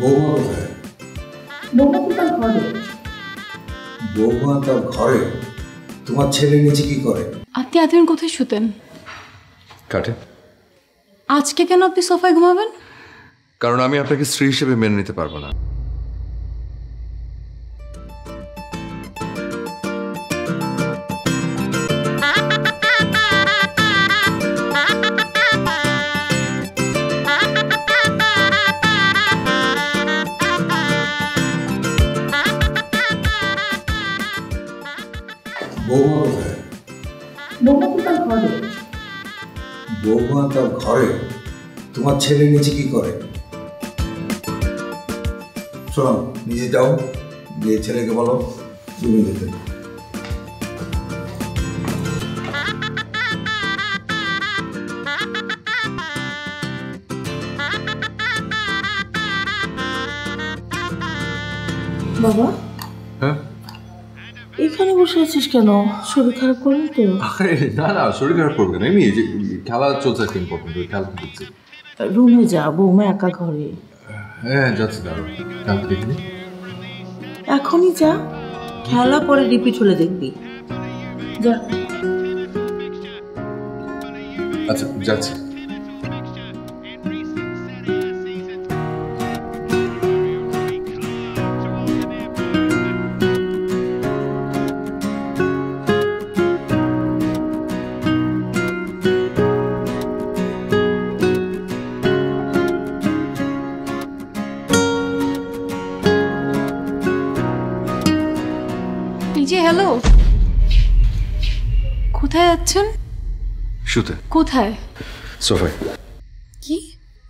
বৌমা কোথায়? বৌমা তো তার ঘরে। বৌমা তার ঘরে? তোমার ছেলে নিচে কি করে? আপনি এতদিন কোথায় শুতেন? কাটে। আজকে কেন আপনি সোফায় ঘুমাবেন? কারণ আমি আপনাকে স্ত্রী হিসেবে মেনে নিতে পারবো না। বৌমা কোথায়? বৌমা তো তার ঘরে। বৌমা তার ঘরে? তোমার ছেলে নিচে কি করে? শোনো, নিজে যাও, গিয়ে ছেলেকে বলো রুমে যেতে। বাবা, হ্যাঁ? এখানে বসে আছিস কেন? শরীর খারাপ করলি তো? না না, শরীর খারাপ করবে না, এমনি খেলা চলছে একটা ইম্পর্টেন্ট, খেলা দিচ্ছি। রুমে যা, বৌমা একা ঘরে। হ্যাঁ যাচ্ছি, দাঁড়ো খেলা দেখিনি। এখনই যা, খেলা পরে রিপিট হলে দেখবি। যা। আচ্ছা যাচ্ছি। জি হ্যালো, কোথায় যাচ্ছেন? শুতে। কোথায়? সোফায়। কি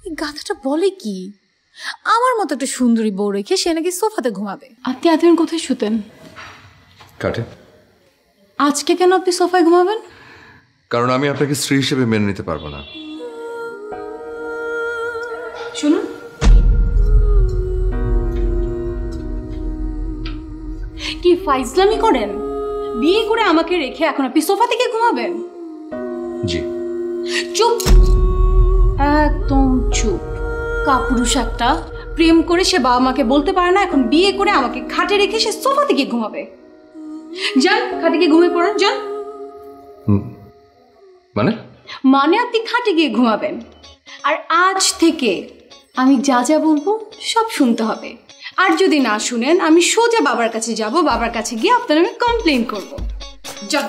এই গাধাটা বলে কি? আমার মতো একটা সুন্দরী বউ রেখে সে নাকি সোফাতে ঘুমাবে। আপনি এতদিন কোথায় শুতেন? কাটে। আজকে কেন আপনি সোফায় ঘুমাবেন? কারণ আমি আপনাকে স্ত্রী হিসেবে মেনে নিতে পারবো না। শুনুন, কি ফাইজলামি করেন? বিয়ে করে আমাকে রেখে এখন আপনি সোফা থেকে ঘুমাবেন? জি। চুপ, একদম চুপ। কাপুরুষ একটা, প্রেম করে সে বাবা মাকে বলতে পারে না, এখন বিয়ে করে আমাকে খাটে রেখে সে সোফা থেকে ঘুমাবে। যান খাটে গিয়ে ঘুমিয়ে পড়ুন, যান। মানে আপনি খাটে গিয়ে ঘুমাবেন, আর আজ থেকে আমি যা যা বলবো সব শুনতে হবে। আর যদি না শুনেন আমি সোজা বাবার কাছে যাব, বাবার কাছে গিয়ে আপনার আমি কমপ্লেন করবো। যান।